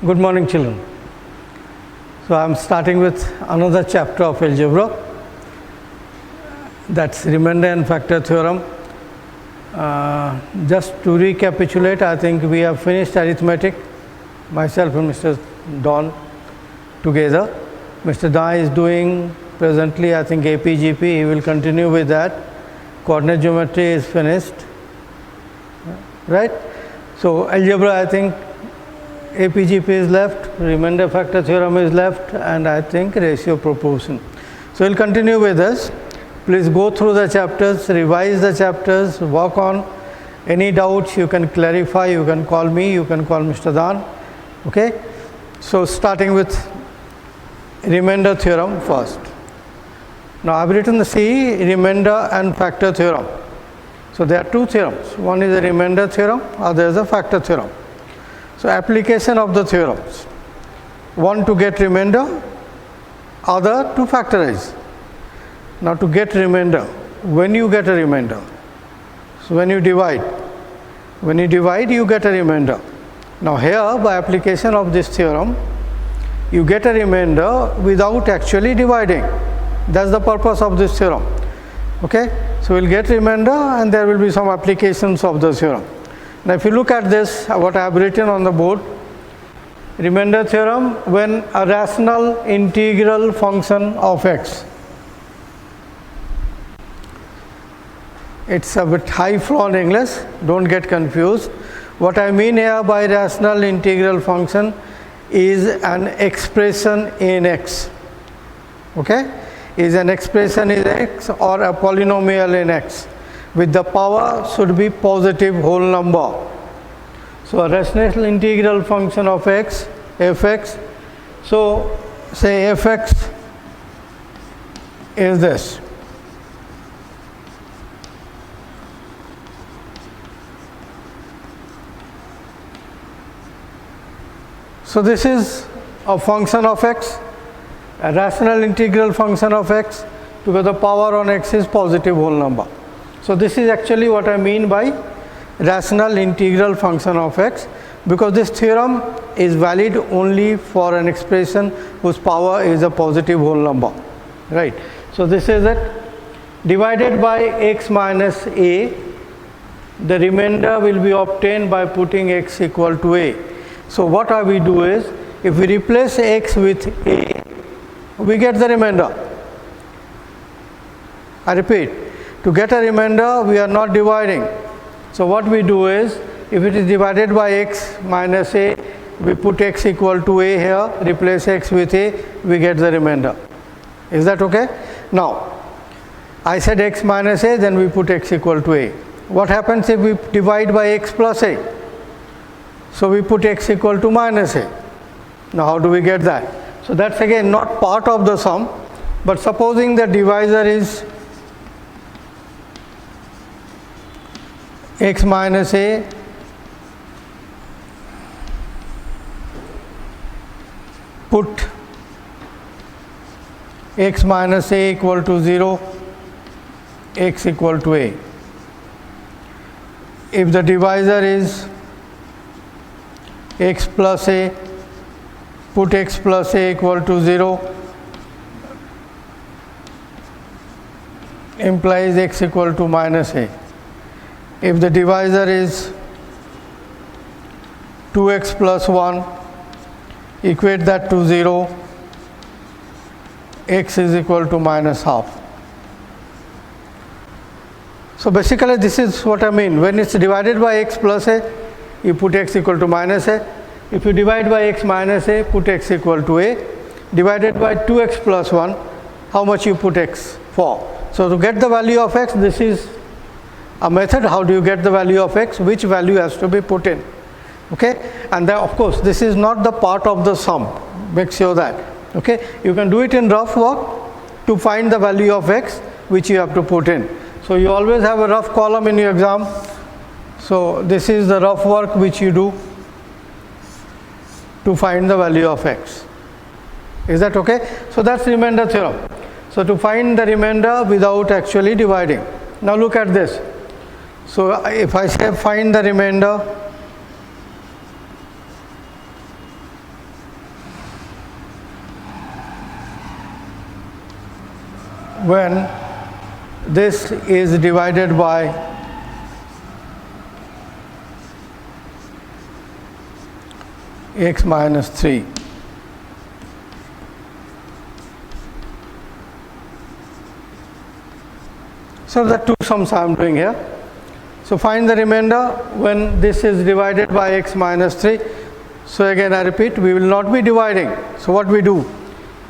Good morning, children. So I am starting with another chapter of algebra, that's remainder and factor theorem. Just to recapitulate, I think we have finished arithmetic, myself and Mr. Don together. Mr. Don is doing presently, I think, APGP. He will continue with that. Coordinate geometry is finished, right? So algebra, I think APGP is left, remainder factor theorem is left, and I think ratio proportion. So we'll continue with this. Please go through the chapters, revise the chapters, work on any doubts you can clarify, you can call me, you can call Mr. Dan. Okay? So starting with remainder theorem first. Now I've written the C, remainder and factor theorem. So there are two theorems. One is the remainder theorem, other is the factor theorem. So application of the theorems. One to get remainder, other to factorize. Now to get remainder, when you get a remainder, so when you divide you get a remainder. Now here by application of this theorem, you get a remainder without actually dividing. That's the purpose of this theorem. Okay, so we'll get remainder and there will be some applications of the theorem. Now if you look at this, what I have written on the board, remainder theorem, when a rational integral function of x, it's a bit high flown English, don't get confused. What I mean here by rational integral function is an expression in x. Okay, is an expression in x or a polynomial in x with the power should be positive whole number. So a rational integral function of x, fx, so say fx is this. So this is a function of x, a rational integral function of x, because the power on x is positive whole number. So this is actually what I mean by rational integral function of x, because this theorem is valid only for an expression whose power is a positive whole number, right? So this is it. Divided by x minus a, the remainder will be obtained by putting x equal to a. So what we do is, if we replace x with a, we get the remainder. I repeat, to get a remainder we are not dividing. So what we do is, if it is divided by x minus a, we put x equal to a here, replace x with a, we get the remainder. Is that okay? Now I said x minus a, then we put x equal to a. What happens if we divide by x plus a? So we put x equal to minus a. Now how do we get that? So that's again not part of the sum, but supposing the divisor is x minus a, put x minus a equal to 0, x equal to a. If the divisor is x plus a, put x plus a equal to 0, implies x equal to minus a. If the divisor is 2x plus 1, equate that to 0, x is equal to minus half. So basically this is what I mean. When it's divided by x plus a, you put x equal to minus a. If you divide by x minus a, put x equal to a. Divided by 2x plus 1, how much you put x for? So to get the value of x, this is a method. How do you get the value of x? Which value has to be put in? Okay, and then of course this is not the part of the sum. Make sure that. Okay, you can do it in rough work to find the value of x which you have to put in. So you always have a rough column in your exam. So this is the rough work which you do to find the value of x. Is that okay? So that's remainder theorem. So to find the remainder without actually dividing. Now look at this. So if I say find the remainder when this is divided by x minus 3. So the two sums I am doing here. So find the remainder when this is divided by x minus 3. So again I repeat, we will not be dividing. So what we do?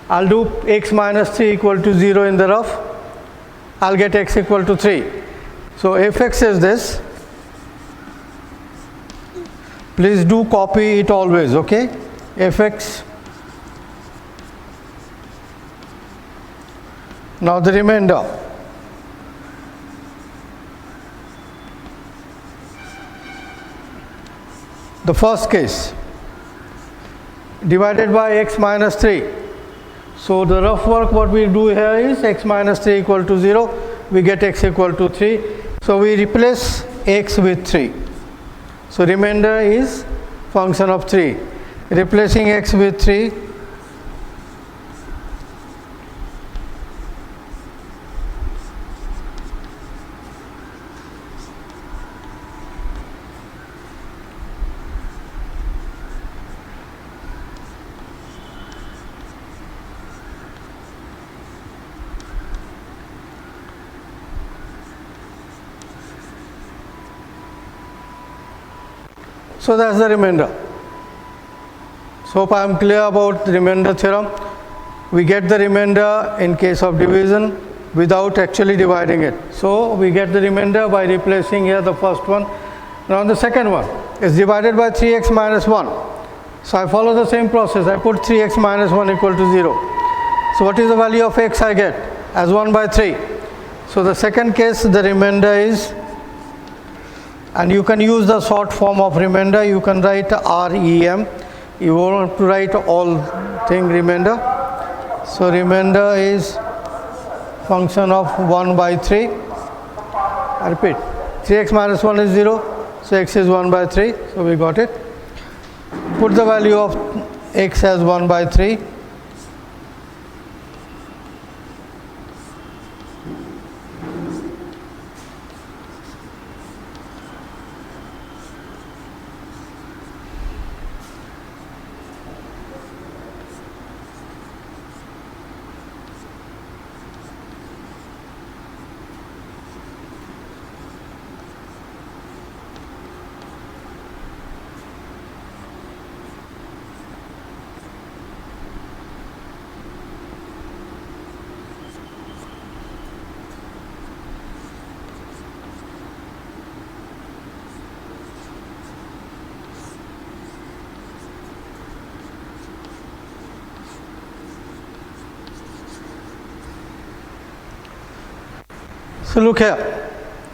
I'll do x minus 3 equal to 0 in the rough. I'll get x equal to 3. So fx is this. Please do copy it always, okay? Fx. Now the remainder. The first case, divided by x minus 3. So the rough work what we do here is x minus 3 equal to 0, we get x equal to 3. So we replace x with 3. So remainder is function of 3. Replacing x with 3, so that's the remainder. So hope I am clear about the remainder theorem. We get the remainder in case of division without actually dividing it. So we get the remainder by replacing here the first one. Now the second one is divided by 3x minus 1. So I follow the same process. I put 3x minus 1 equal to 0. So what is the value of x I get? As 1 by 3. So the second case, the remainder is, and you can use the short form of remainder. You can write REM. You want to write all thing remainder. So remainder is function of 1 by 3. I repeat, 3x minus 1 is 0. So x is 1 by 3. So we got it. Put the value of x as 1 by 3. So look here,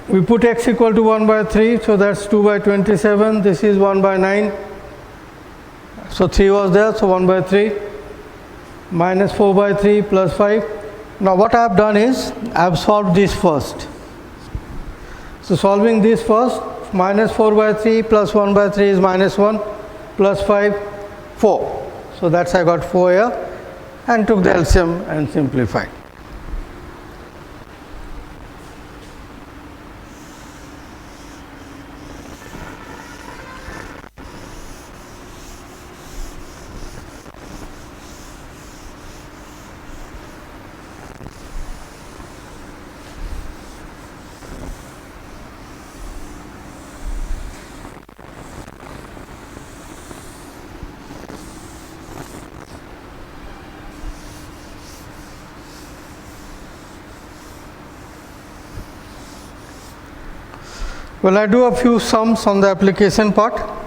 we put x equal to 1 by 3, so that's 2 by 27, this is 1 by 9, so 3 was there, so 1 by 3, minus 4 by 3 plus 5. Now what I have done is, I have solved this first. So solving this first, minus 4 by 3 plus 1 by 3 is minus 1, plus 5, 4. So that's I got 4 here, and took the LCM and simplified. Well, I do a few sums on the application part.